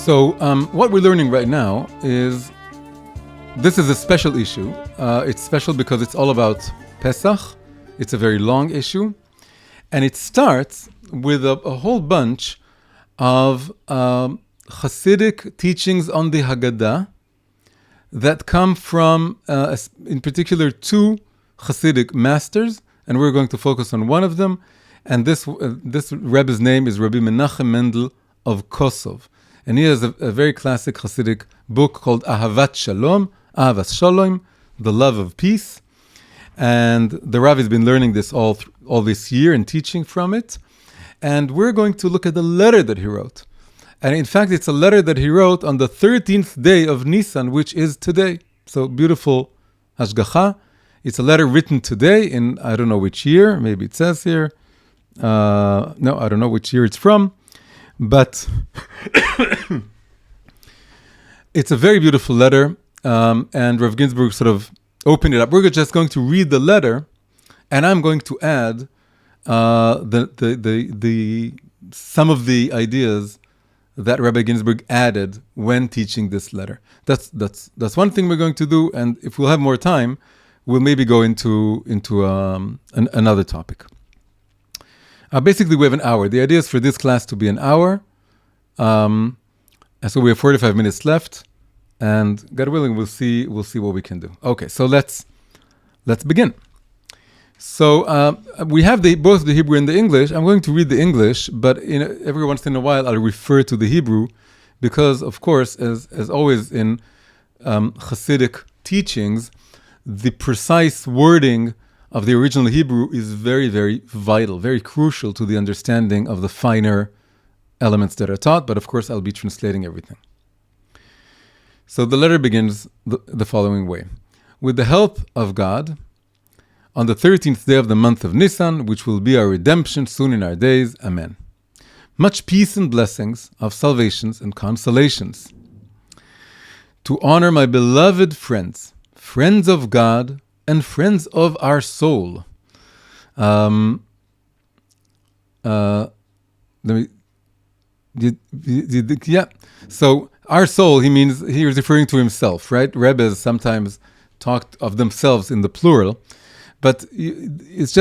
What we're learning right now is this is a special issue. It's special because it's all about Pesach. It's a very long issue. And it starts with a whole bunch of Hasidic teachings on the Haggadah that come from, in particular, two Hasidic masters. And we're going to focus on one of them. And this Rebbe's name is Rabbi Menachem Mendel of Kosov. And he has a very classic Hasidic book called Ahavat Shalom, Ahavas Shalom, the love of peace. And the Rav has been learning this all this year and teaching from it. And we're going to look at the letter that he wrote. And in fact, it's a letter that he wrote on the 13th day of Nisan, which is today. So beautiful hashgacha. It's a letter written today in, I don't know which year, maybe it says here. No, I don't know which year it's from. But it's a very beautiful letter. And Rav Ginsburg sort of opened it up. We're just going to read the letter, and I'm going to add some of the ideas that Rabbi Ginsburg added when teaching this letter. That's one thing we're going to do, and if we'll have more time, we'll maybe go into another topic. Basically, we have an hour. The idea is for this class to be an hour, and so we have 45 minutes left. And God willing, we'll see what we can do. Okay, so let's begin. So we have both the Hebrew and the English. I'm going to read the English, but every once in a while I'll refer to the Hebrew, because of course, as always in Hasidic teachings, the precise wording of the original Hebrew is very, very vital, very crucial to the understanding of the finer elements that are taught. But of course, I'll be translating everything. So the letter begins the following way. With the help of God, on the 13th day of the month of Nisan, which will be our redemption soon in our days, Amen. Much peace and blessings of salvations and consolations. To honor my beloved friends, friends of God, and friends of our soul. Yeah. So our soul, he was referring to himself, right? Rebbes sometimes talked of themselves in the plural, but it's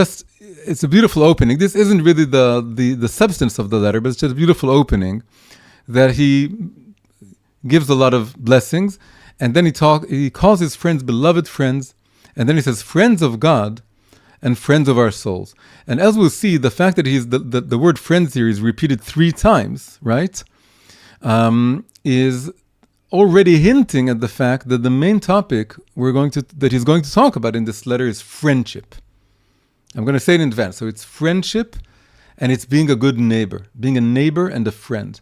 a beautiful opening. This isn't really the substance of the letter, but it's just a beautiful opening that he gives a lot of blessings, and then he calls his friends beloved friends, and then he says friends of God and friends of our souls. And as we'll see, the fact that the word friends here is repeated 3 times, right? Is already hinting at the fact that the main topic that he's going to talk about in this letter is friendship. I'm going to say it in advance. So it's friendship, and it's being a good neighbor, being a neighbor and a friend.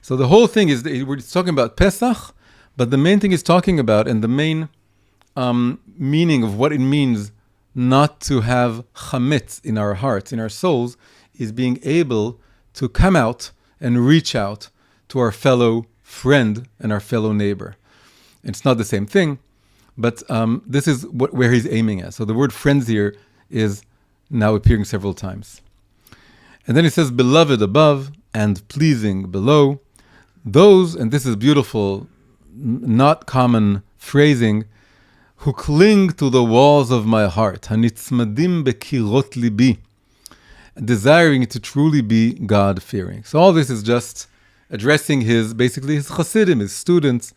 So the whole thing is we're talking about Pesach, but the main thing he's talking about, and the main meaning of what it means not to have chametz in our hearts, in our souls, is being able to come out and reach out to our fellow friend and our fellow neighbor. It's not the same thing, but this is where he's aiming at. So the word friends here is now appearing several times. And then he says, beloved above and pleasing below. Those, and this is beautiful, not common phrasing, who cling to the walls of my heart, hanitzmadim bekirot libi, desiring to truly be God-fearing. So all this is just addressing his Hasidim, his students.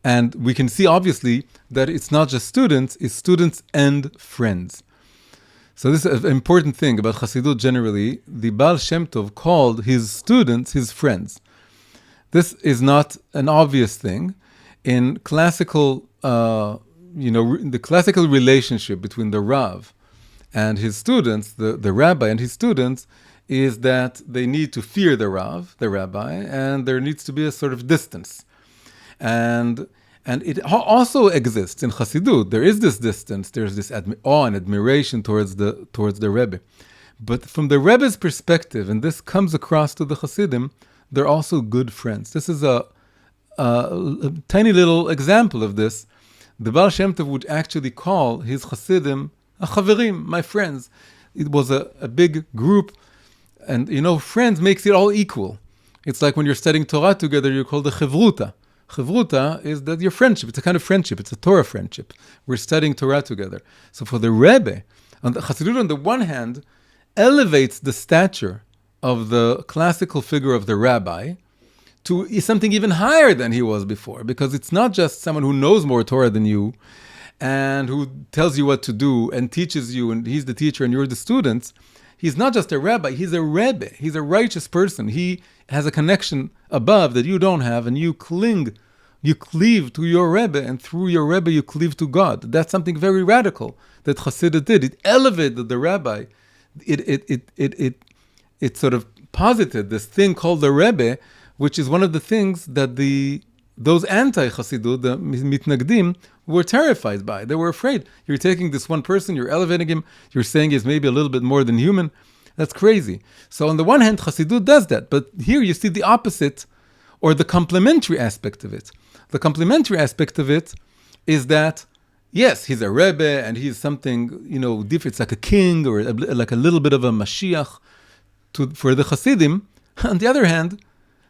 And we can see, obviously, that it's not just students, it's students and friends. So this is an important thing about Hasidut generally. The Baal Shem Tov called his students his friends. This is not an obvious thing. In classical, the classical relationship between the Rav and his students, the rabbi and his students, is that they need to fear the Rav, the rabbi, and there needs to be a sort of distance. And it also exists in Chassidut. There is this distance, there's this awe and admiration towards the Rebbe. But from the Rebbe's perspective, and this comes across to the Chassidim, they're also good friends. This is a tiny little example of this. The Baal Shem Tov would actually call his Chassidim a chaverim, my friends. It was a big group, and friends makes it all equal. It's like when you're studying Torah together, you're called a chevruta. Chevruta is that your friendship. It's a kind of friendship. It's a Torah friendship. We're studying Torah together. So for the Rebbe, Chassidut on the one hand elevates the stature of the classical figure of the rabbi to something even higher than he was before, because it's not just someone who knows more Torah than you and who tells you what to do and teaches you, and he's the teacher and you're the students. He's not just a rabbi, he's a rebbe. He's a righteous person. He has a connection above that you don't have, and you cleave to your rebbe, and through your rebbe you cleave to God. That's something very radical that Chassidut did. It elevated the rabbi. It sort of posited this thing called the rebbe, which is one of the things that those anti-Chassidut, the mitnagdim, were terrified by. They were afraid. You're taking this one person, you're elevating him, you're saying he's maybe a little bit more than human. That's crazy. So on the one hand, Chassidut does that, but here you see the opposite, or the complementary aspect of it. The complementary aspect of it is that, yes, he's a rebbe, and he's something, different. It's like a king, or like a little bit of a Mashiach for the Hasidim. On the other hand,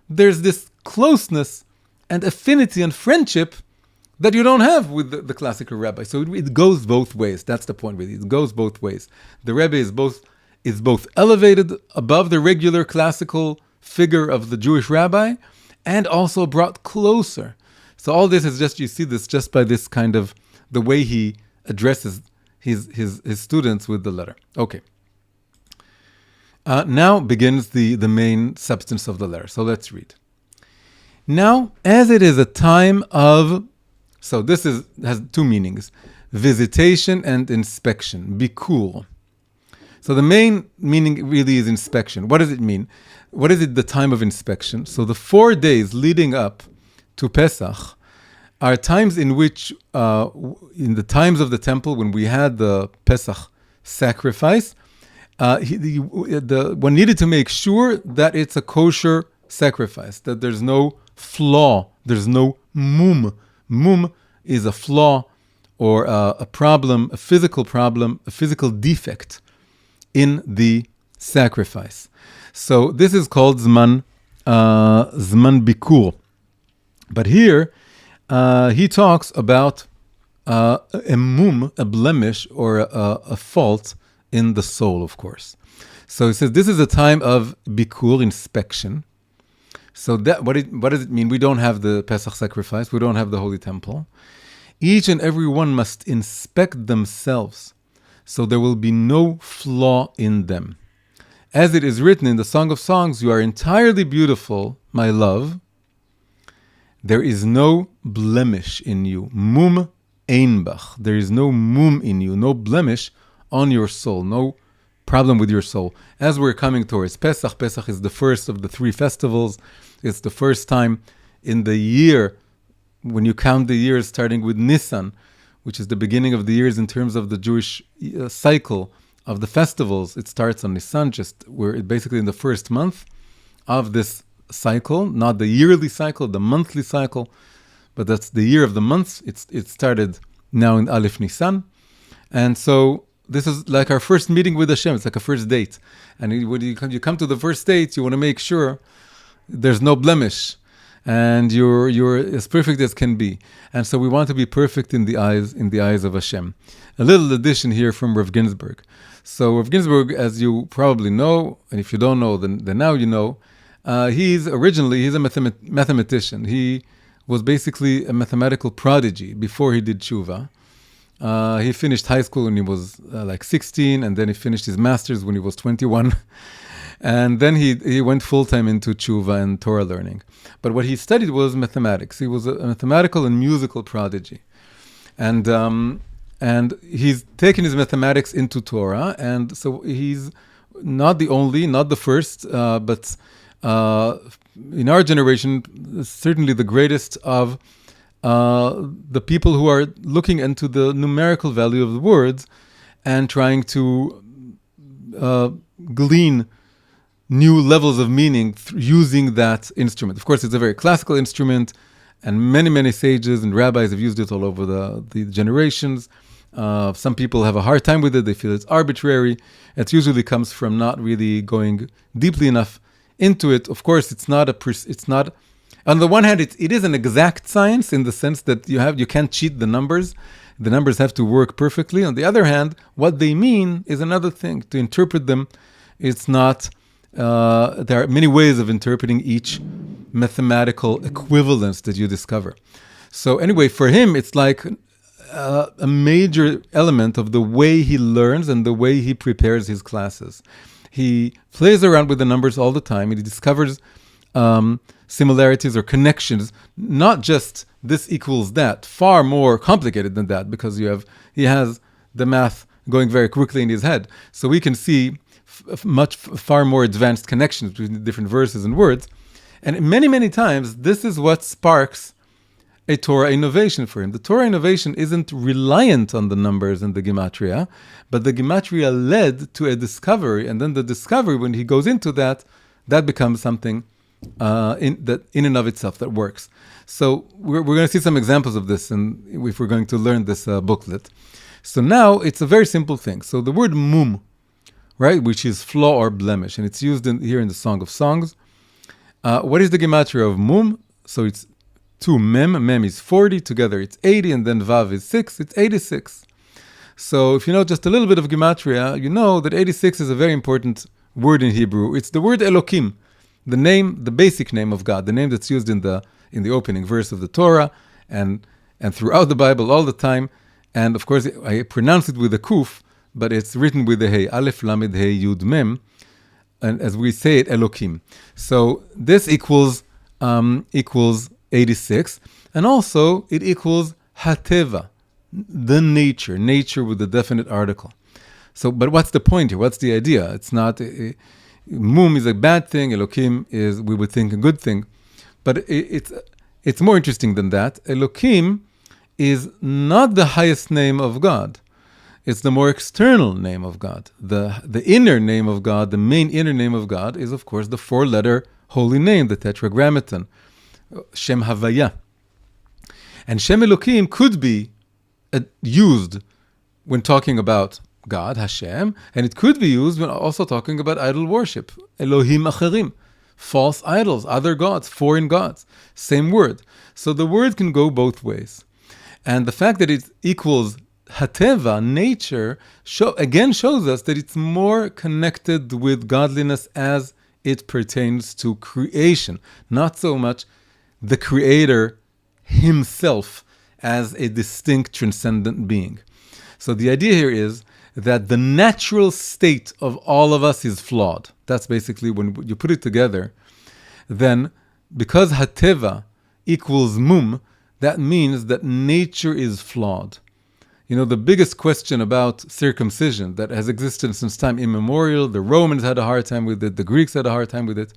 there's this closeness and affinity and friendship that you don't have with the classical rabbi. So it goes both ways. That's the point, really. It goes both ways. The rebbe is both elevated above the regular classical figure of the Jewish rabbi, and also brought closer. So all this is just, you see this just by this kind of the way he addresses his students with the letter. Okay. Now begins the main substance of the letter. So let's read. Now, as it is a time of, so this has two meanings, visitation and inspection, bikur. So the main meaning really is inspection. What does it mean? What is it, the time of inspection? So the 4 days leading up to Pesach are times in which, in the times of the temple, when we had the Pesach sacrifice, one needed to make sure that it's a kosher sacrifice, that there's no flaw, there's no mum. Mum is a flaw or a problem, a physical problem, a physical defect in the sacrifice. So this is called zman bikur. But here he talks about a mum, a blemish, or a fault in the soul, of course. So he says this is a time of bikur, inspection. So that what does it mean? We don't have the Pesach sacrifice. We don't have the Holy Temple. Each and every one must inspect themselves, so there will be no flaw in them. As it is written in the Song of Songs, you are entirely beautiful, my love. There is no blemish in you. Mum ein bach. There is no mum in you, no blemish on your soul, no problem with your soul. As we're coming towards Pesach, Pesach is the first of the 3 festivals. It's the first time in the year, when you count the years starting with Nisan, which is the beginning of the years in terms of the Jewish cycle of the festivals. It starts on Nisan, we're basically in the first month of this cycle, not the yearly cycle, the monthly cycle, but that's the year of the months. It started now in Aleph Nisan. And so this is like our first meeting with Hashem. It's like a first date. And when you come to the first date, you want to make sure there's no blemish, and you're as perfect as can be. And so we want to be perfect in the eyes of Hashem. A little addition here from Rav Ginsburg. So Rav Ginsburg, as you probably know, and if you don't know, then now you know, he's a mathematician. He was basically a mathematical prodigy before he did tshuva. He finished high school when he was like 16, and then he finished his master's when he was 21. And then he went full-time into tshuva and Torah learning. But what he studied was mathematics. He was a mathematical and musical prodigy. And he's taken his mathematics into Torah. And so he's not the first, but in our generation, certainly the greatest of the people who are looking into the numerical value of the words and trying to glean new levels of meaning using that instrument. Of course, it's a very classical instrument, and many, many sages and rabbis have used it all over the generations. Some people have a hard time with it. They feel it's arbitrary. It usually comes from not really going deeply enough into it. Of course, it's not. On the one hand, it is an exact science in the sense that you can't cheat the numbers. The numbers have to work perfectly. On the other hand, what they mean is another thing. To interpret them, it's not. There are many ways of interpreting each mathematical equivalence that you discover. So anyway, for him, it's like a major element of the way he learns and the way he prepares his classes. He plays around with the numbers all the time, and he discovers similarities or connections, not just this equals that, far more complicated than that, because he has the math going very quickly in his head. So we can see far more advanced connections between different verses and words. And many, many times, this is what sparks a Torah innovation for him. The Torah innovation isn't reliant on the numbers and the gematria, but the gematria led to a discovery, and then the discovery, when he goes into that becomes something in and of itself that works. So we're going to see some examples of this, and if we're going to learn this booklet. So now it's a very simple thing. So the word mum, right, which is flaw or blemish, and it's used here in the Song of Songs. What is the gematria of mum? So it's 2 mem. Mem is 40. Together it's 80. And then vav is 6. It's 86. So if you know just a little bit of gematria, you know that 86 is a very important word in Hebrew. It's the word Elokim, the name, the basic name of God, the name that's used in the opening verse of the Torah and throughout the Bible all the time. And of course, I pronounce it with a kuf, but it's written with the hey, Aleph Lamed Hey Yud Mem, and as we say it, Elokim. So this equals 86, and also it equals Hateva, the nature with the definite article. So, but what's the point here? What's the idea? It's not, Mum is a bad thing, Elokim is, we would think, a good thing, but it's more interesting than that. Elokim is not the highest name of God. It's the more external name of God. The inner name of God, the main inner name of God, is of course the 4-letter holy name, the Tetragrammaton, Shem Havaya. And Shem Elokim could be used when talking about God, Hashem, and it could be used when also talking about idol worship, Elohim Acherim, false idols, other gods, foreign gods, same word. So the word can go both ways. And the fact that it equals Hateva, nature, shows us that it's more connected with godliness as it pertains to creation, not so much the creator himself as a distinct transcendent being. So the idea here is that the natural state of all of us is flawed. That's basically when you put it together, then because Hateva equals mum, that means that nature is flawed. You know, the biggest question about circumcision that has existed since time immemorial, the Romans had a hard time with it, the Greeks had a hard time with it,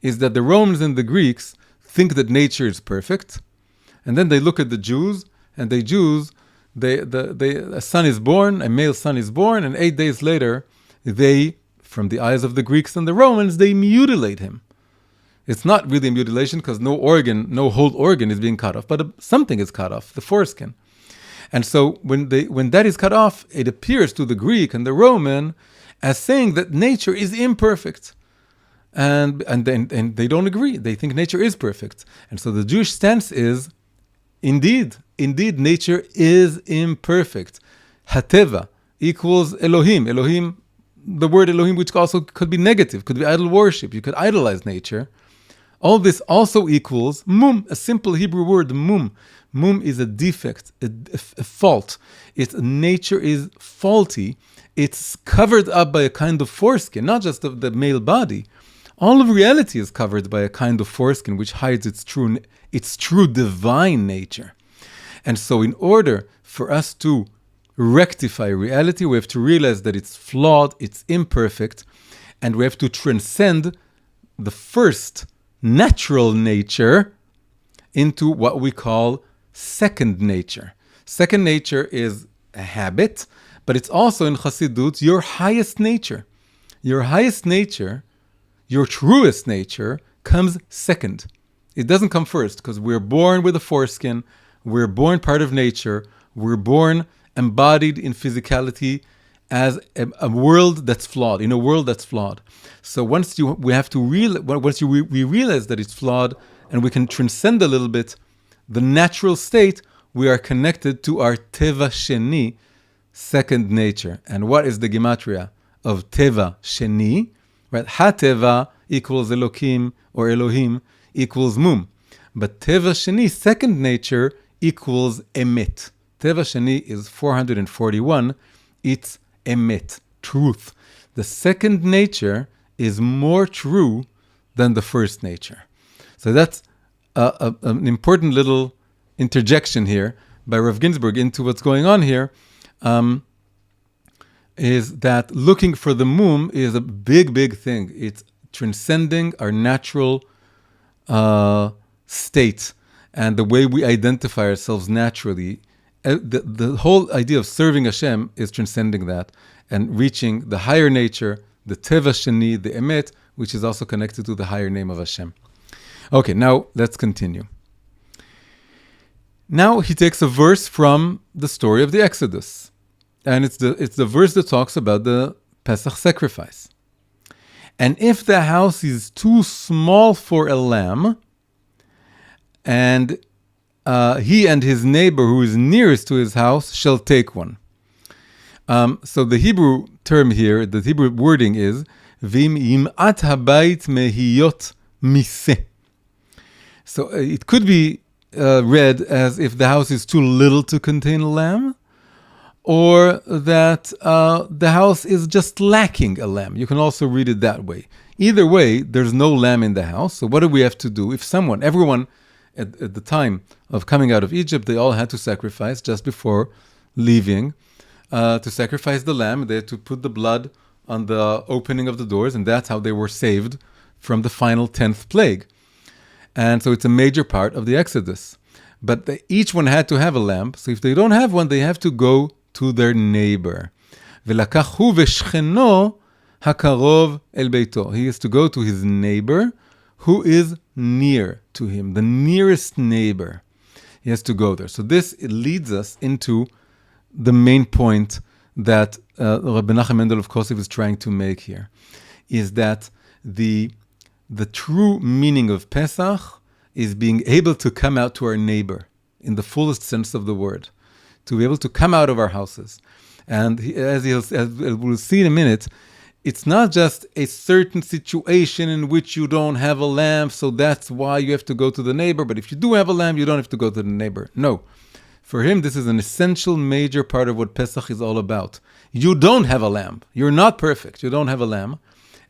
is that the Romans and the Greeks think that nature is perfect, and then they look at the Jews, and a son is born, a male son is born, and 8 days later, they, from the eyes of the Greeks and the Romans, they mutilate him. It's not really a mutilation because no whole organ is being cut off, but something is cut off, the foreskin. And so when that is cut off, it appears to the Greek and the Roman as saying that nature is imperfect. And they don't agree. They think nature is perfect. And so the Jewish stance is, indeed, nature is imperfect. Hateva equals Elohim. Elohim, the word Elohim, which also could be negative, could be idol worship. You could idolize nature. All this also equals mum, a simple Hebrew word, mum. Mum is a defect, a fault. Its nature is faulty. It's covered up by a kind of foreskin, not just of the male body. All of reality is covered by a kind of foreskin which hides its true divine nature. And so in order for us to rectify reality, we have to realize that it's flawed, it's imperfect, and we have to transcend the first natural nature into what we call second nature. Second nature is a habit, but it's also in Chassidut your highest nature. Your highest nature, your truest nature, comes second. It doesn't come first because we're born with a foreskin, we're born part of nature, we're born embodied in physicality as a world that's flawed, in a world that's flawed. So once we realize that it's flawed and we can transcend a little bit the natural state, we are connected to our teva sheni, second nature. And what is the gematria of teva sheni? Right? Ha-teva equals Elokim or Elohim equals mum. But teva sheni, second nature, equals emet. Teva sheni is 441. It's emet, truth. The second nature is more true than the first nature. So that's an important little interjection here by Rav Ginsburg into what's going on here, is that looking for the mum is a big, big thing. It's transcending our natural state and the way we identify ourselves naturally. The whole idea of serving Hashem is transcending that and reaching the higher nature, the teva sheni, the emet, which is also connected to the higher name of Hashem. Okay, now let's continue. Now he takes a verse from the story of the Exodus. And it's the verse that talks about the Pesach sacrifice. And if the house is too small for a lamb, and he and his neighbor who is nearest to his house shall take one. So the Hebrew term here, the Hebrew wording is, Vim yim'at habayit mehiyot miseh. So it could be read as if the house is too little to contain a lamb, or that the house is just lacking a lamb. You can also read it that way. Either way, there's no lamb in the house. So what do we have to do? If everyone at the time of coming out of Egypt, they all had to sacrifice just before leaving. To sacrifice the lamb, they had to put the blood on the opening of the doors, and that's how they were saved from the final 10th plague. And so it's a major part of the Exodus. But each one had to have a lamb. So if they don't have one, they have to go to their neighbor. V'lakach hu v'shcheno hakarov el beito. He has to go to his neighbor who is near to him, the nearest neighbor. He has to go there. So this leads us into the main point that Rabbi Nachum Mendel of Kosov is trying to make here, is that the true meaning of Pesach is being able to come out to our neighbor in the fullest sense of the word, to be able to come out of our houses. And as we'll see in a minute, it's not just a certain situation in which you don't have a lamb, so that's why you have to go to the neighbor. But if you do have a lamb, you don't have to go to the neighbor. No. For him, this is an essential, major part of what Pesach is all about. You don't have a lamb. You're not perfect. You don't have a lamb.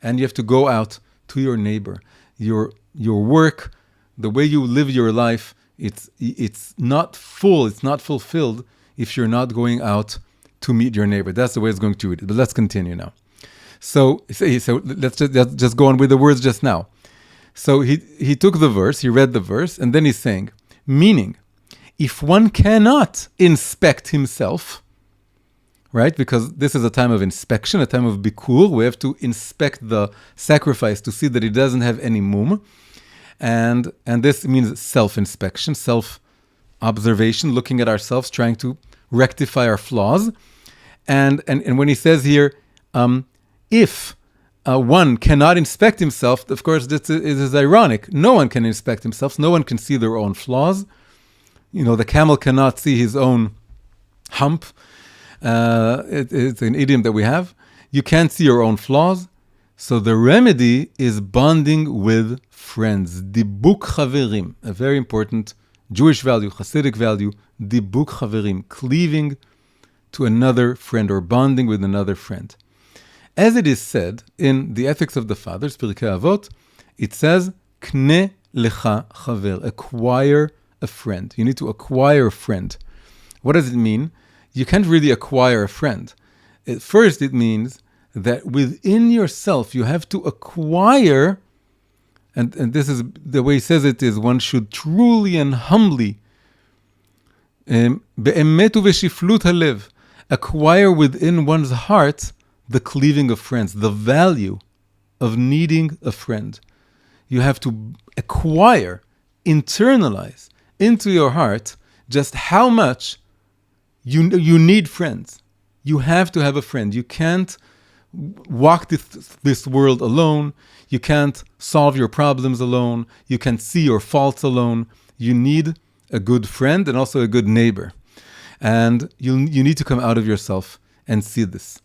And you have to go out to your neighbor. Your work, the way you live your life, it's not full, it's not fulfilled if you're not going out to meet your neighbor. That's the way it's going to read it. But let's continue now. So let's just go on with the words just now. So he took the verse, he read the verse, and then he's saying, meaning, if one cannot inspect himself, right? Because this is a time of inspection, a time of bikur. We have to inspect the sacrifice to see that it doesn't have any mum. And this means self-inspection, self-observation, looking at ourselves, trying to rectify our flaws. And when he says here, if one cannot inspect himself, of course, this is ironic. No one can inspect himself. No one can see their own flaws. You know, the camel cannot see his own hump. It's an idiom that we have. You can't see your own flaws. So the remedy is bonding with friends. Dibuk chaverim, a very important Jewish value, Hasidic value. Dibuk chaverim, cleaving to another friend or bonding with another friend. As it is said in the Ethics of the Fathers, Pirkei Avot, it says, Kne lecha chaver, acquire a friend. You need to acquire a friend. What does it mean? You can't really acquire a friend. At first, it means that within yourself, you have to acquire, and this is the way he says it, is one should truly and humbly, be'emet u'veshiflut halev, acquire within one's heart the cleaving of friends, the value of needing a friend. You have to acquire, internalize into your heart just how much you need friends. You have to have a friend. You can't walk this world alone. You can't solve your problems alone. You can't see your faults alone. You need a good friend and also a good neighbor. And you need to come out of yourself and see this.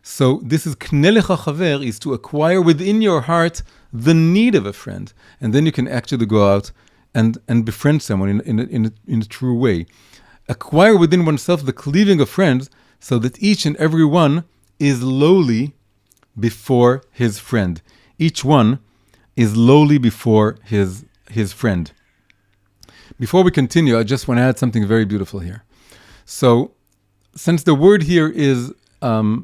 So this is K'neh lecha chaver, is to acquire within your heart the need of a friend. And then you can actually go out and befriend someone in a true way. Acquire within oneself the cleaving of friends so that each and every one is lowly before his friend. Each one is lowly before his friend. Before we continue, I just want to add something very beautiful here. So, since the word here is shachen,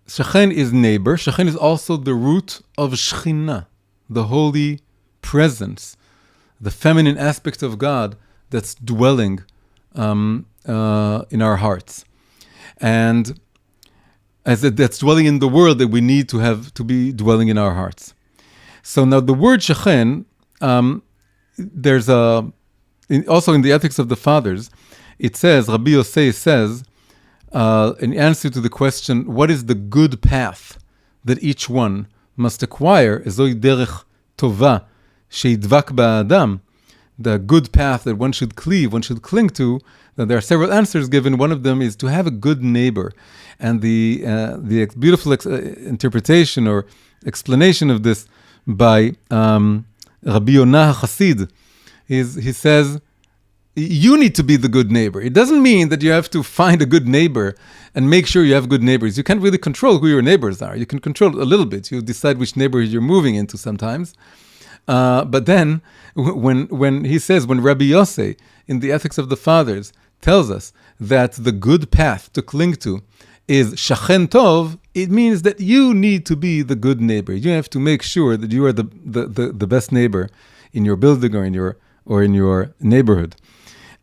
shachen is neighbor. Shachen is also the root of shechina, the holy presence, the feminine aspect of God that's dwelling in our hearts, and that's dwelling in the world that we need to be dwelling in our hearts. So now the word shachen, there's also in the Ethics of the Fathers, it says, Rabbi Yosei says, in answer to the question, what is the good path that each one must acquire? Ezoi derech tova sheidvak ba'adam, the good path that one should cleave, one should cling to. That there are several answers given. One of them is to have a good neighbor. And the beautiful interpretation or explanation of this by Rabbi Yonah HaChassid is, he says, you need to be the good neighbor. It doesn't mean that you have to find a good neighbor and make sure you have good neighbors. You can't really control who your neighbors are. You can control a little bit. You decide which neighborhood you're moving into sometimes. But then, when he says, when Rabbi Yosei in the Ethics of the Fathers tells us that the good path to cling to is shachen tov, it means that you need to be the good neighbor. You have to make sure that you are the best neighbor in your building or in your neighborhood.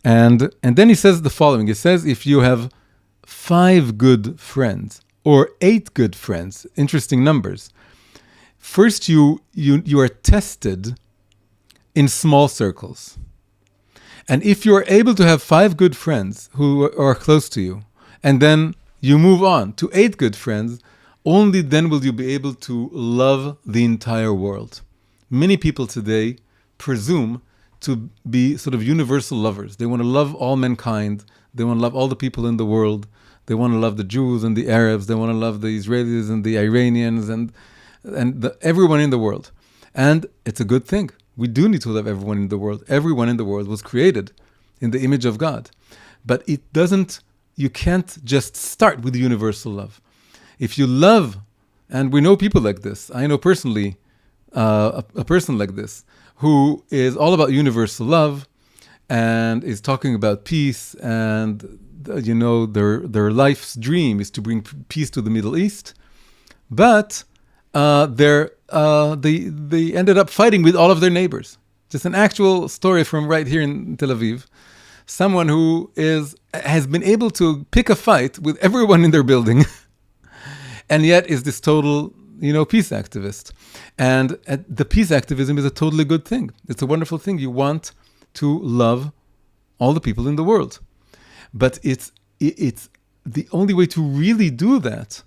And then he says the following. He says, if you have 5 good friends or 8 good friends, interesting numbers. First, you are tested in small circles. And if you are able to have 5 good friends who are close to you, and then you move on to 8 good friends, only then will you be able to love the entire world. Many people today presume to be sort of universal lovers. They want to love all mankind. They want to love all the people in the world. They want to love the Jews and the Arabs. They want to love the Israelis and the Iranians and everyone in the world. And it's a good thing. We do need to love everyone in the world. Everyone in the world was created in the image of God. But you can't just start with universal love. If you love, and we know people like this. I know personally a person like this who is all about universal love and is talking about peace, and their life's dream is to bring peace to the Middle East. But they ended up fighting with all of their neighbors. Just an actual story from right here in Tel Aviv. Someone who has been able to pick a fight with everyone in their building, and yet is this total, peace activist. And the peace activism is a totally good thing. It's a wonderful thing. You want to love all the people in the world, but it's the only way to really do that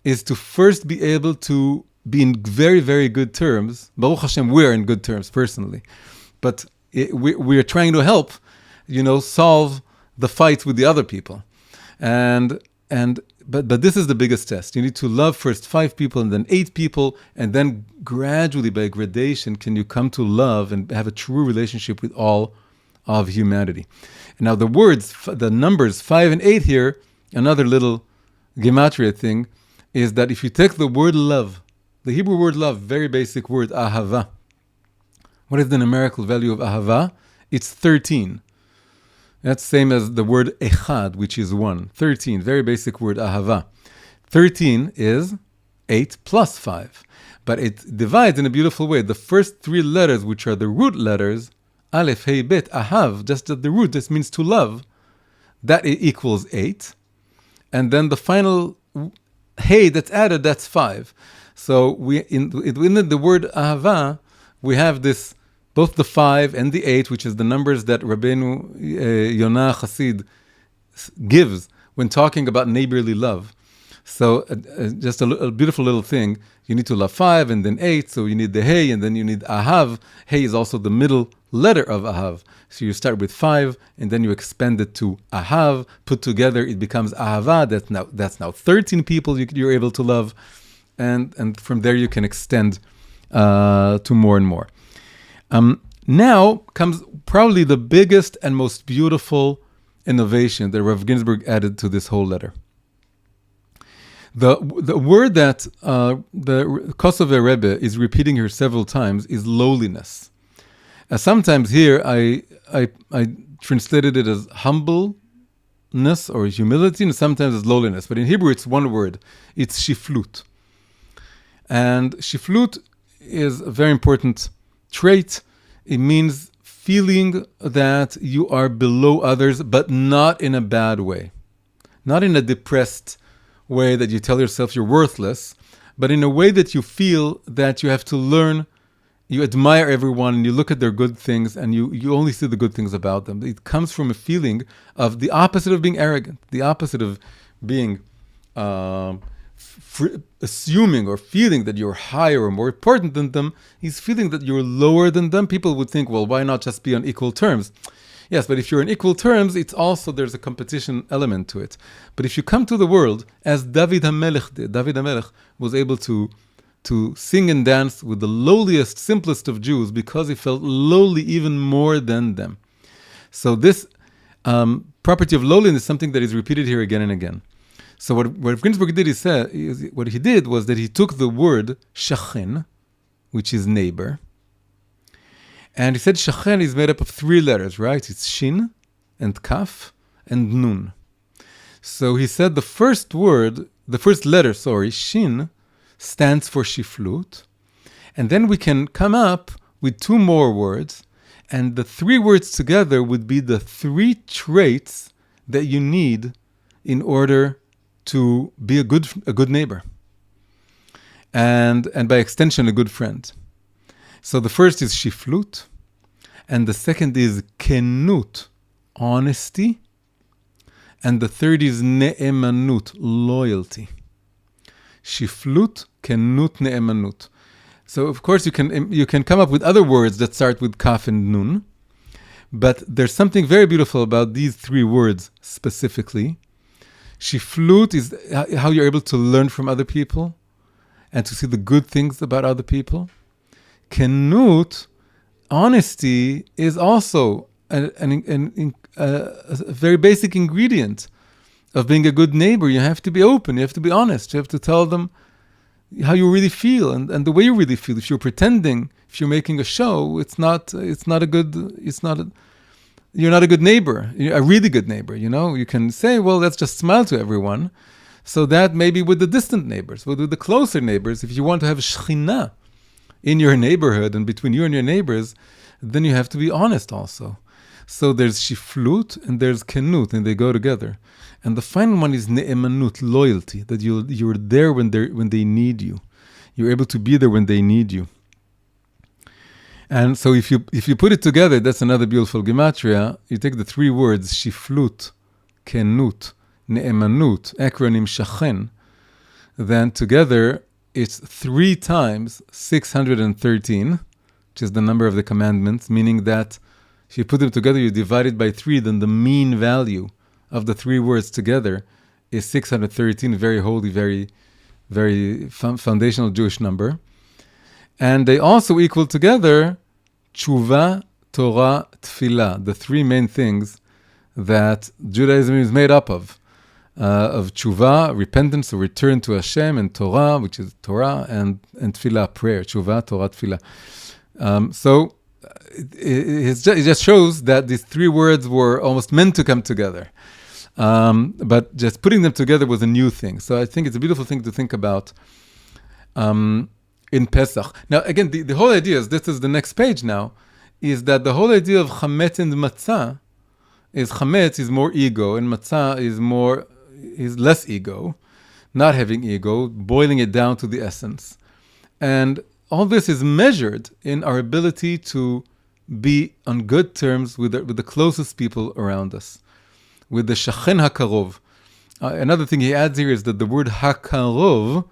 is to first be able to be in very, very good terms. Baruch Hashem, we're in good terms personally, but we're trying to help, solve the fights with the other people, but this is the biggest test. You need to love first 5 people and then 8 people, and then gradually, by gradation, can you come to love and have a true relationship with all of humanity. And now the numbers 5 and 8 here, another little gematria thing, is that if you take the word love, the Hebrew word love, very basic word, ahava. What is the numerical value of ahava? It's 13. That's same as the word echad, which is 1. 13, very basic word, ahava. 13 is 8 plus 5. But it divides in a beautiful way. The first 3 letters, which are the root letters, aleph, hey, bet, ahav, just at the root, this means to love, that equals 8. And then the final hey that's added, that's 5. So within the word ahava, we have this both the 5 and the 8, which is the numbers that Rabbeinu Yonah Chassid gives when talking about neighborly love. So just a beautiful little thing. You need to love 5 and then 8, so you need the Hey, and then you need Ahav. Hey is also the middle letter of Ahav. So you start with 5, and then you expand it to Ahav. Put together, it becomes Ahava. That's now 13 people you're able to love. And from there you can extend to more and more. Now comes probably the biggest and most beautiful innovation that Rav Ginsburg added to this whole letter. The word that the Kosovo Rebbe is repeating here several times is lowliness. Sometimes here I translated it as humbleness or humility, and sometimes as lowliness. But in Hebrew it's one word. It's shiflut. And shiflut is a very important trait. It means feeling that you are below others, but not in a bad way. Not in a depressed way that you tell yourself you're worthless, but in a way that you feel that you have to learn, you admire everyone, and you look at their good things, and you only see the good things about them. It comes from a feeling of the opposite of being arrogant, the opposite of being assuming or feeling that you're higher or more important than them. Is feeling that you're lower than them. People would think, well, why not just be on equal terms? Yes, but if you're on equal terms, it's also, there's a competition element to it. But if you come to the world, as David HaMelech did, David HaMelech was able to sing and dance with the lowliest, simplest of Jews because he felt lowly even more than them. So this property of lowliness is something that is repeated here again and again. So what Ginsburg did, what he did was that he took the word shachen, which is neighbor, and he said shachen is made up of 3 letters, right? It's shin and kaf and nun. So he said the first letter, shin, stands for shiflut. And then we can come up with 2 more words, and the 3 words together would be the 3 traits that you need in order to be a good neighbor. And by extension, a good friend. So the first is shiflut, and the second is kenut, honesty, and the third is ne'emanut, loyalty. Shiflut, kenut, ne'emanut. So of course you can come up with other words that start with kaf and nun, but there's something very beautiful about these 3 words specifically. Shiflut is how you're able to learn from other people and to see the good things about other people. Kenut, honesty, is also a very basic ingredient of being a good neighbor. You have to be open, you have to be honest, you have to tell them how you really feel and the way you really feel. If you're pretending, if you're making a show, you're not a good neighbor, you're a really good neighbor. You can say, well, let's just smile to everyone. So that maybe with the distant neighbors, but with the closer neighbors, if you want to have shechina in your neighborhood and between you and your neighbors, then you have to be honest also. So there's shiflut and there's kenut, and they go together. And the final one is ne'emanut, loyalty, that you're there when they need you. You're able to be there when they need you. And so if you put it together, that's another beautiful gematria. You take the 3 words, shiflut, kenut, ne'emanut, acronym shachen, then together it's 3 times 613, which is the number of the commandments, meaning that if you put them together, you divide it by 3, then the mean value of the 3 words together is 613, very holy, very, very foundational Jewish number. And they also equal together tshuva, Torah, tefillah, the 3 main things that Judaism is made up of tshuva, repentance or return to Hashem, and Torah, which is Torah, and tefillah, prayer, tshuva, Torah, tefillah. So it just shows that these 3 words were almost meant to come together. But just putting them together was a new thing. So I think it's a beautiful thing to think about in Pesach. Now, again, the whole idea is, this is the next page now, is that the whole idea of chametz and matzah is chametz is more ego and matzah is less ego, not having ego, boiling it down to the essence. And all this is measured in our ability to be on good terms with the closest people around us, with the shachen hakarov. Another thing he adds here is that the word hakarov,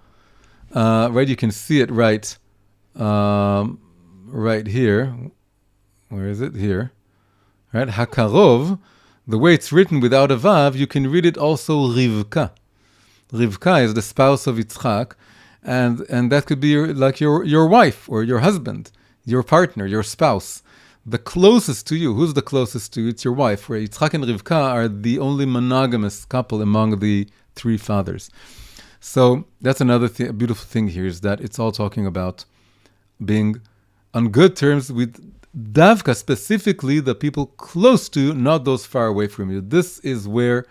right, you can see it right here. Where is it? Here. Right? Hakarov, the way it's written without a vav, you can read it also Rivka. Rivka is the spouse of Yitzchak, and that could be your wife or your husband, your partner, your spouse. The closest to you. Who's the closest to you? It's your wife. Where Yitzchak and Rivka are the only monogamous couple among the three fathers. So that's another beautiful thing here, is that it's all talking about being on good terms with Davka, specifically the people close to you, not those far away from you. This is where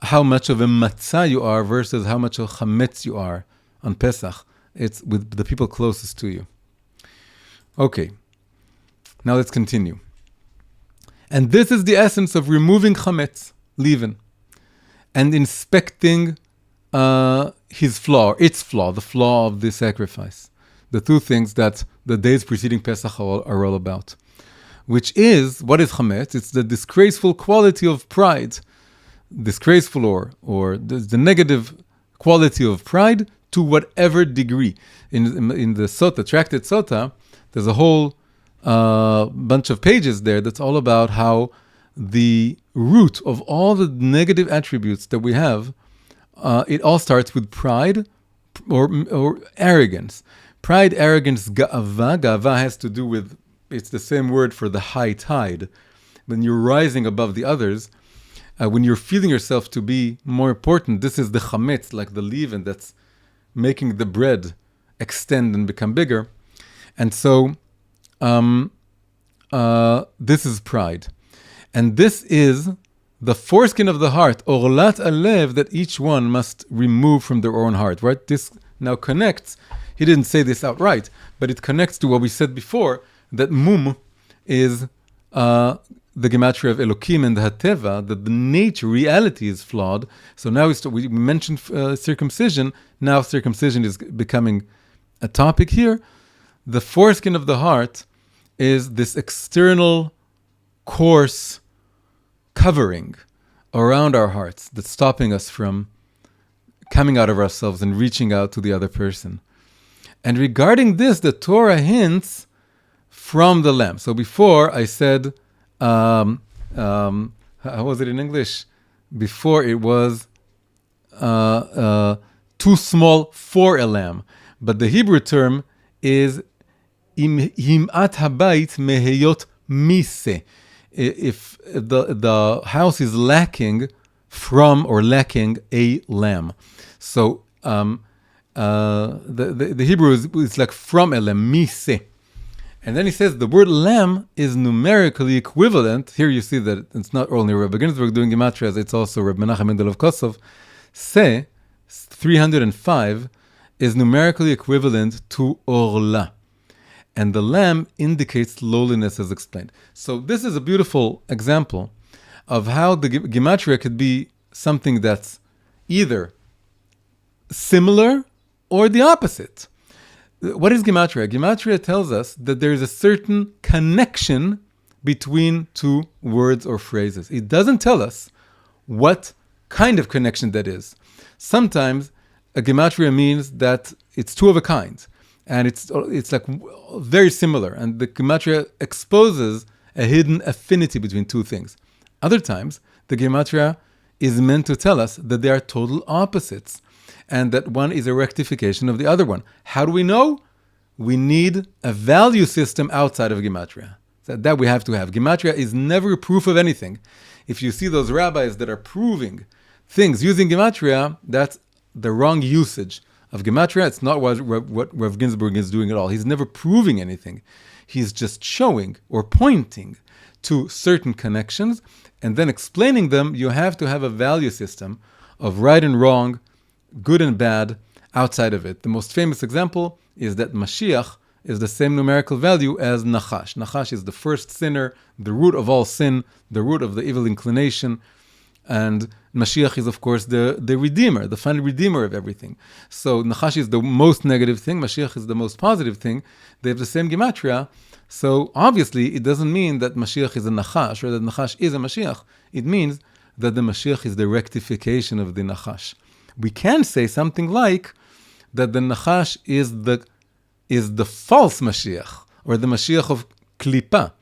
how much of a matzah you are versus how much of chametz you are on Pesach. It's with the people closest to you. Okay. Now let's continue. And this is the essence of removing chametz, leaven, and inspecting its flaw, the flaw of the sacrifice. The two things that the days preceding Pesach are all about. Which is, what is chametz? It's the disgraceful quality of pride. Disgraceful or the negative quality of pride to whatever degree. In the Sota, Tractate Sota, there's a whole bunch of pages there that's all about how the root of all the negative attributes that we have, it all starts with pride or arrogance. Pride, arrogance, ga'ava. Ga'ava has to do with, it's the same word for the high tide. When you're rising above the others, when you're feeling yourself to be more important, this is the chametz, like the leaven that's making the bread extend and become bigger. And so this is pride. And this is the foreskin of the heart, orlat alev, that each one must remove from their own heart, right? This now connects, he didn't say this outright, but it connects to what we said before, that mum is the gematria of Elokim and the Hateva, that the nature, reality is flawed. So now we mentioned circumcision, now circumcision is becoming a topic here. The foreskin of the heart is this external coarse covering around our hearts that's stopping us from coming out of ourselves and reaching out to the other person. And regarding this, the Torah hints from the lamb. So before I said, how was it in English? Before it was too small for a lamb. But the Hebrew term is himat habayit meheyot mise. If the house is lacking from or lacking a lamb. So the Hebrew is like from a lamb, mise. And then he says the word lamb is numerically equivalent. Here you see that it's not only Rabbi Ginsburg doing gematrias, it's also Rabbi Menachem Mendel of Kosov. Se, 305, is numerically equivalent to orla. And the lamb indicates lowliness, as explained. So this is a beautiful example of how the gematria could be something that's either similar or the opposite. What is gematria? Gematria tells us that there is a certain connection between two words or phrases. It doesn't tell us what kind of connection that is. Sometimes a gematria means that it's two of a kind, and it's like very similar, and the gematria exposes a hidden affinity between two things. Other times, the gematria is meant to tell us that they are total opposites, and that one is a rectification of the other one. How do we know? We need a value system outside of gematria. That we have to have. Gematria is never proof of anything. If you see those rabbis that are proving things using gematria, that's the wrong usage of gematria. It's not what Rav Ginsburg is doing at all. He's never proving anything. He's just showing or pointing to certain connections and then explaining them. You have to have a value system of right and wrong, good and bad, outside of it. The most famous example is that Mashiach is the same numerical value as Nachash. Nachash is the first sinner, the root of all sin, the root of the evil inclination. And Mashiach is, of course, the redeemer, the final redeemer of everything. So Nachash is the most negative thing, Mashiach is the most positive thing. They have the same gematria, So obviously, it doesn't mean that Mashiach is a Nachash or that Nachash is a Mashiach. It means that the Mashiach is the rectification of the Nachash. We can say something like that the Nachash is the false Mashiach, or the Mashiach of Klipa,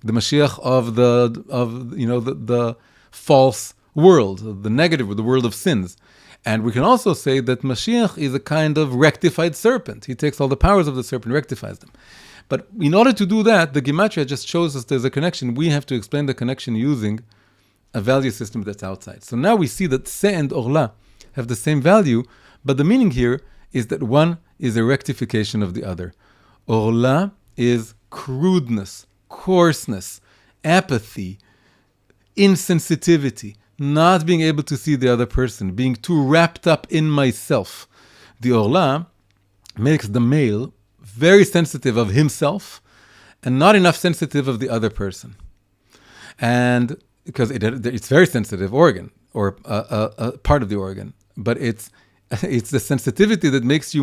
the Mashiach of the false world, the negative, the world of sins. And we can also say that Mashiach is a kind of rectified serpent. He takes all the powers of the serpent, rectifies them. But in order to do that, the Gematria just shows us there's a connection. We have to explain the connection using a value system that's outside. So now we see that Se and Orla have the same value, but the meaning here is that one is a rectification of the other. Orla is crudeness, coarseness, apathy, insensitivity, not being able to see the other person, being too wrapped up in myself. The Orla makes the male very sensitive of himself and not enough sensitive of the other person. And because it's very sensitive organ, or a part of the organ, but it's the sensitivity that makes you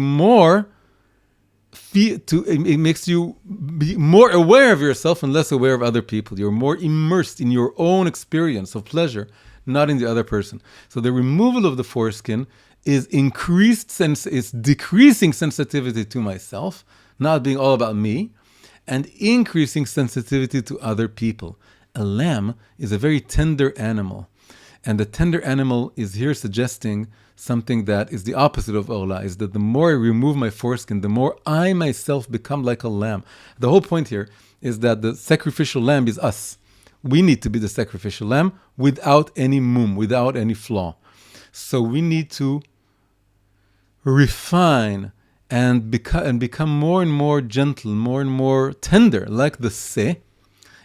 it makes you be more aware of yourself and less aware of other people. You're more immersed in your own experience of pleasure, not in the other person. So the removal of the foreskin is decreasing sensitivity to myself, not being all about me, and increasing sensitivity to other people. A lamb is a very tender animal, and the tender animal is here suggesting something that is the opposite of Orla, is that the more I remove my foreskin, the more I myself become like a lamb. The whole point here is that the sacrificial lamb is us. We need to be the sacrificial lamb without any mum, without any flaw. So we need to refine and become more and more gentle, more and more tender, like the Se,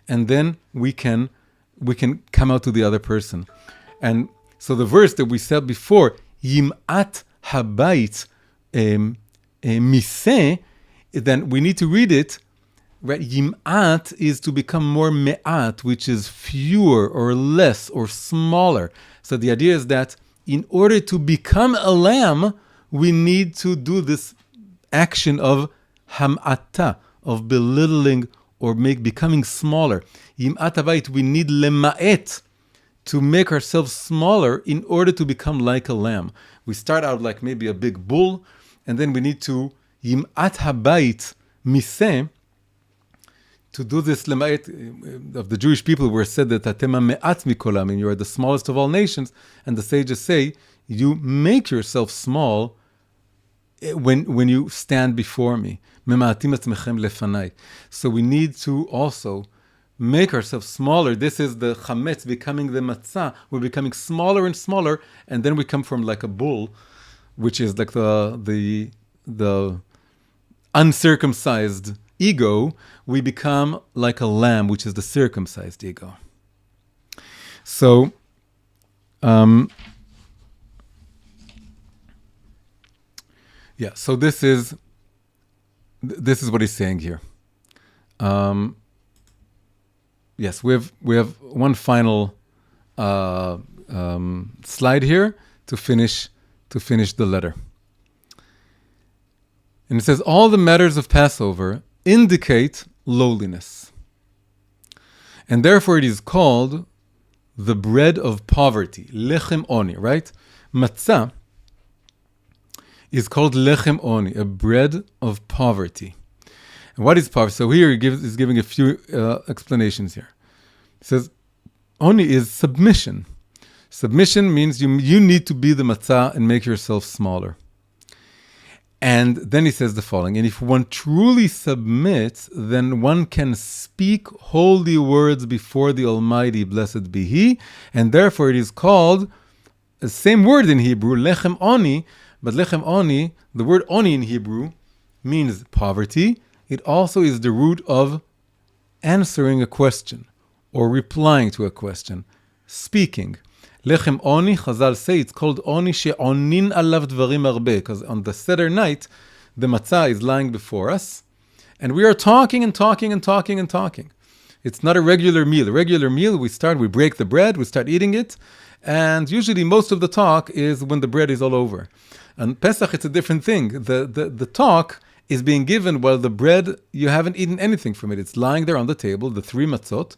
and then we can come out to the other person. And so the verse that we said before, Yim'at habayit miseh, then we need to read it, right? Yim'at is to become more me'at, which is fewer or less or smaller. So the idea is that in order to become a lamb, we need to do this action of ham'ata, of belittling or becoming smaller. Yim'at habayit, we need lema'et, to make ourselves smaller in order to become like a lamb. We start out like maybe a big bull, and then we need to Yim'at habayit miseh, to do this lema'et of the Jewish people, where it said that Atema me'at mikolam, and you are the smallest of all nations, and the sages say, you make yourself small when you stand before me. Mema'atim atzmechem lefanai. So we need to also make ourselves smaller. This is the chametz becoming the matzah. We're becoming smaller and smaller, and then we come from like a bull, which is like the uncircumcised ego. We become like a lamb, which is the circumcised ego. So, so this is what he's saying here. Yes, we have one final slide here to finish the letter. And it says, all the matters of Passover indicate lowliness. And therefore it is called the bread of poverty, lechem oni, right? Matzah is called lechem oni, a bread of poverty. And what is poverty? So here he's giving a few explanations here. He says, oni is submission. Submission means you need to be the matzah and make yourself smaller. And then he says the following, and if one truly submits, then one can speak holy words before the Almighty, blessed be He, and therefore it is called the same word in Hebrew, lechem oni, but lechem oni, the word oni in Hebrew, means poverty. It also is the root of answering a question or replying to a question, speaking. Lechem oni, Chazal say, it's called oni she'onin alav dvarim arbe, because on the Seder night, the matzah is lying before us, and we are talking and talking and talking and talking. It's not a regular meal. A regular meal, we break the bread, we start eating it, and usually most of the talk is when the bread is all over. And Pesach, it's a different thing. The talk is being given while the bread, you haven't eaten anything from it. It's lying there on the table, the 3 matzot,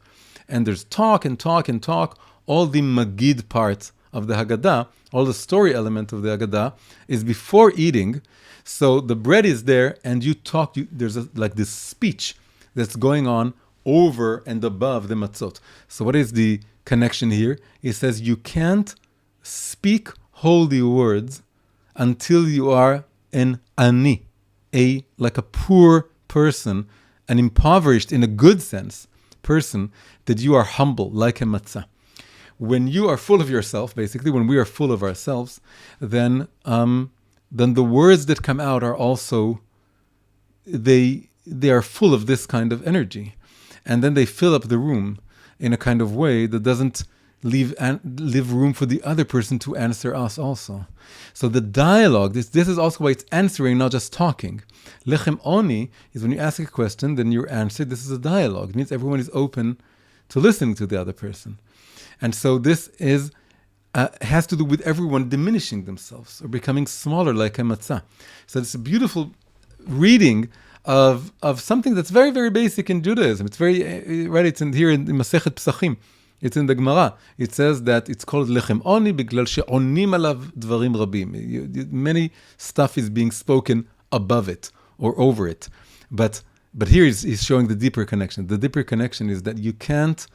and there's talk and talk and talk. All the Magid part of the Haggadah, all the story element of the Haggadah is before eating. So the bread is there and you talk, there's like this speech that's going on over and above the matzot. So what is the connection here? It says you can't speak holy words until you are an ani, like a poor person, an impoverished in a good sense person, that you are humble like a matzah. When you are full of yourself, basically, when we are full of ourselves, then the words that come out are also, they are full of this kind of energy. And then they fill up the room in a kind of way that doesn't leave room for the other person to answer us also. So the dialogue, this is also why it's answering, not just talking. Lechem oni is when you ask a question, then you're answered. This is a dialogue. It means everyone is open to listening to the other person. And so this is has to do with everyone diminishing themselves or becoming smaller like a matzah. So it's a beautiful reading of something that's very, very basic in Judaism. It's very, right, it's in here in Masechet Pesachim. It's in the Gemara. It says that it's called lechem oni biglal she'onim alav dvarim rabim. Many stuff is being spoken above it or over it. But here he's showing the deeper connection. The deeper connection is that you can't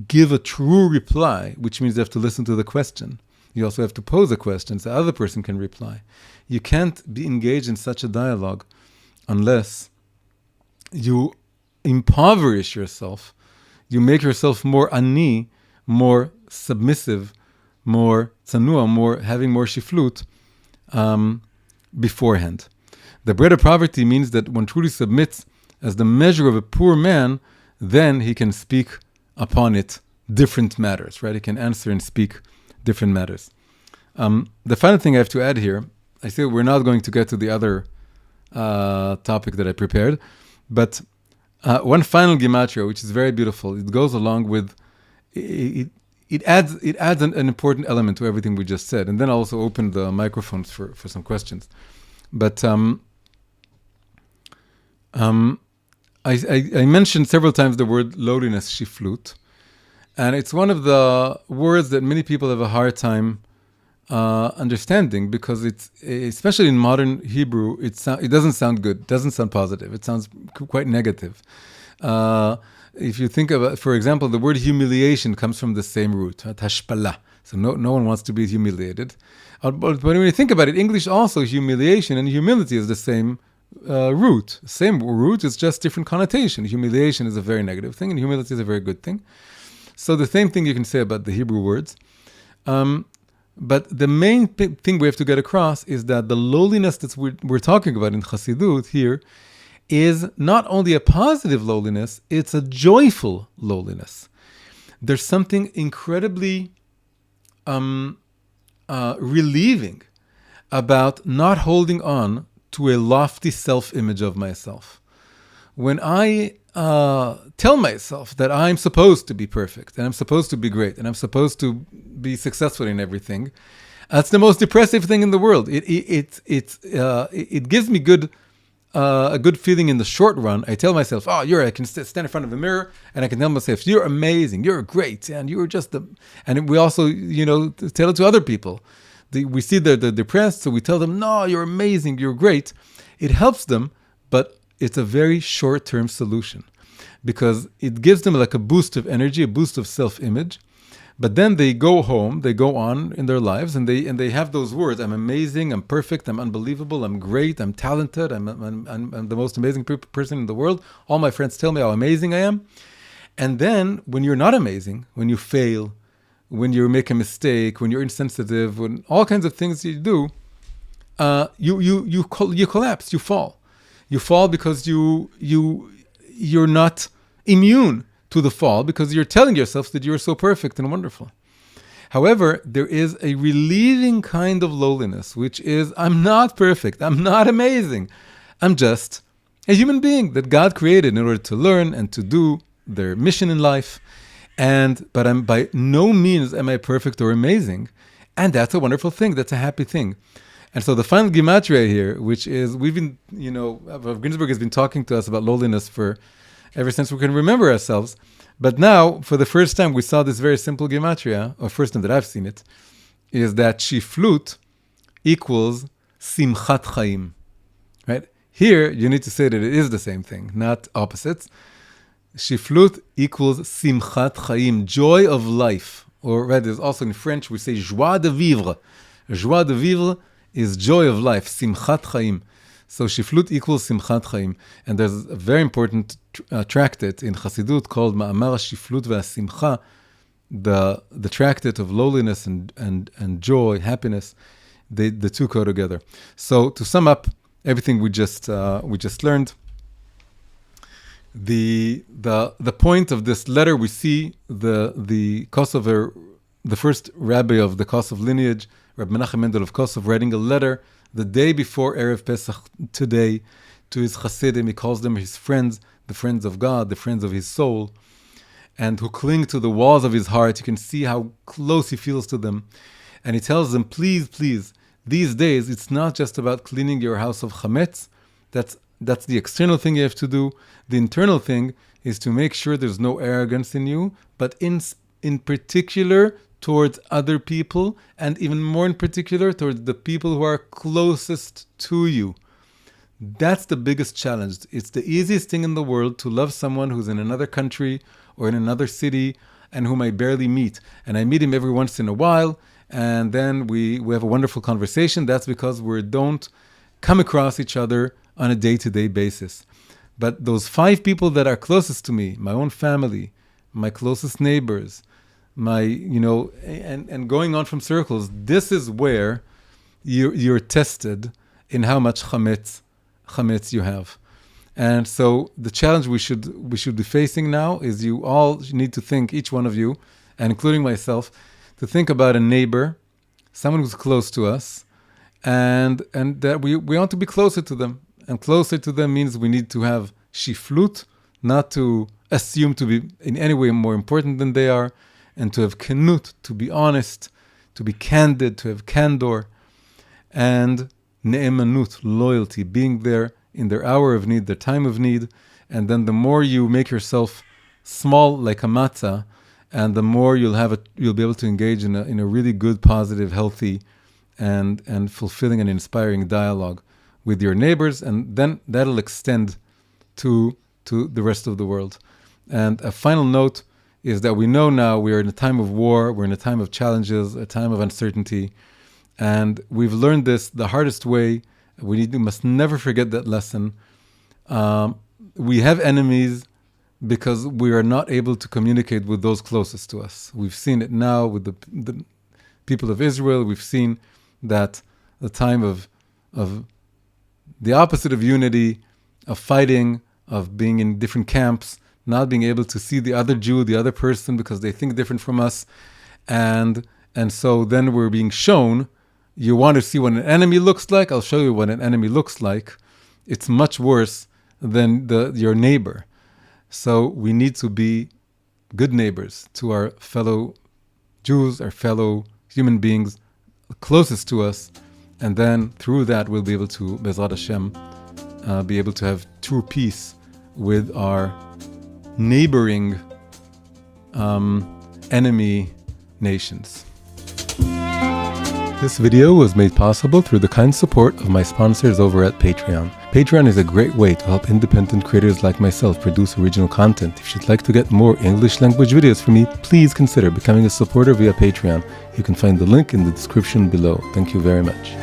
give a true reply, which means you have to listen to the question. You also have to pose a question so the other person can reply. You can't be engaged in such a dialogue unless you impoverish yourself, you make yourself more ani, more submissive, more tsanua, more having more shiflut beforehand. The bread of poverty means that one truly submits as the measure of a poor man, then he can speak upon it different matters, right? He can answer and speak different matters. The final thing I have to add here, I say we're not going to get to the other topic that I prepared, but one final gematria, which is very beautiful. It goes along with, it adds an important element to everything we just said. And then I'll also open the microphones for some questions. But I mentioned several times the word lowliness, shiflut, and it's one of the words that many people have a hard time understanding, because it's, especially in modern Hebrew, it doesn't sound good, doesn't sound positive. It sounds quite negative. If you think about, for example, the word humiliation comes from the same root, hashpala. So no one wants to be humiliated. But when you think about it, English also, humiliation and humility is the same root. Same root, it's just different connotation. Humiliation is a very negative thing, and humility is a very good thing. So the same thing you can say about the Hebrew words. But the main thing we have to get across is that the lowliness that we're talking about in Chassidut here is not only a positive lowliness, it's a joyful lowliness. There's something incredibly relieving about not holding on to a lofty self-image of myself. When I tell myself that I'm supposed to be perfect, and I'm supposed to be great, and I'm supposed to be successful in everything, that's the most depressive thing in the world. It gives me a good feeling in the short run. I tell myself, I can stand in front of a mirror and I can tell myself, you're amazing, you're great, and you're just and we also, tell it to other people. We see they're depressed, so we tell them, no, you're amazing, you're great. It helps them, but it's a very short-term solution, because it gives them like a boost of energy, a boost of self-image. But then they go home, they go on in their lives, and they have those words: I'm amazing, I'm perfect, I'm unbelievable, I'm great, I'm talented, I'm the most amazing person in the world. All my friends tell me how amazing I am. And then when you're not amazing, when you fail, when you make a mistake, when you're insensitive, when all kinds of things you do, you collapse, you fall. You fall because you're not immune to the fall, because you're telling yourself that you're so perfect and wonderful. However, there is a relieving kind of lowliness, which is, I'm not perfect, I'm not amazing, I'm just a human being that God created in order to learn and to do their mission in life. But I'm by no means am I perfect or amazing. And that's a wonderful thing, that's a happy thing. And so the final gematria here, which is, we've been, Rav Ginsburg has been talking to us about lowliness ever since we can remember ourselves. But now, for the first time, we saw this very simple gematria, or first time that I've seen it, is that shiflut equals simchat chaim, right? Here, you need to say that it is the same thing, not opposites. Shiflut equals simchat chaim, joy of life. Or rather, also in French, we say joie de vivre. Joie de vivre is joy of life, simchat chaim. So shiflut equals simchat chaim. And there's a very important tractate in Chassidut called Ma'amar Shiflut ve'asimcha, the tractate of lowliness and joy, happiness. The two go together. So to sum up everything we just learned, the point of this letter, we see the Kosover, the first rabbi of the Kosovo lineage, Rabbi Menachem Mendel of Kosovo, writing a letter the day before Erev Pesach today to his Hasidim. He calls them his friends, the friends of God, the friends of his soul, and who cling to the walls of his heart. You can see how close he feels to them. And he tells them, please, please, these days, it's not just about cleaning your house of chametz. That's the external thing you have to do. The internal thing is to make sure there's no arrogance in you, but in particular towards other people, and even more in particular towards the people who are closest to you. That's the biggest challenge. It's the easiest thing in the world to love someone who's in another country or in another city and whom I barely meet. And I meet him every once in a while, and then we have a wonderful conversation. That's because we don't come across each other on a day-to-day basis. But those 5 people that are closest to me, my own family, my closest neighbors, and going on from circles, this is where you're tested in how much chametz you have. And so the challenge we should be facing now is you all need to think, each one of you, and including myself, to think about a neighbor, someone who's close to us, and that we want to be closer to them. And closer to them means we need to have shiflut, not to assume to be in any way more important than they are, and to have kenut, to be honest, to be candid, to have candor, and ne'emanut, loyalty, being there in their hour of need, their time of need. And then the more you make yourself small like a matzah, and the more you'll be able to engage in a really good, positive, healthy, and fulfilling and inspiring dialogue with your neighbors, and then that'll extend to the rest of the world. And a final note is that we know now we are in a time of war, we're in a time of challenges, a time of uncertainty, and we've learned this the hardest way. We must never forget that lesson. We have enemies because we are not able to communicate with those closest to us. We've seen it now with the people of Israel. We've seen that the time of the opposite of unity, of fighting, of being in different camps, not being able to see the other Jew, the other person, because they think different from us. And so then we're being shown, you want to see what an enemy looks like? I'll show you what an enemy looks like. It's much worse than your neighbor. So we need to be good neighbors to our fellow Jews, our fellow human beings closest to us. And then through that, we'll be able to, Bezrat Hashem, be able to have true peace with our neighboring enemy nations. This video was made possible through the kind support of my sponsors over at Patreon. Patreon is a great way to help independent creators like myself produce original content. If you'd like to get more English language videos from me, please consider becoming a supporter via Patreon. You can find the link in the description below. Thank you very much.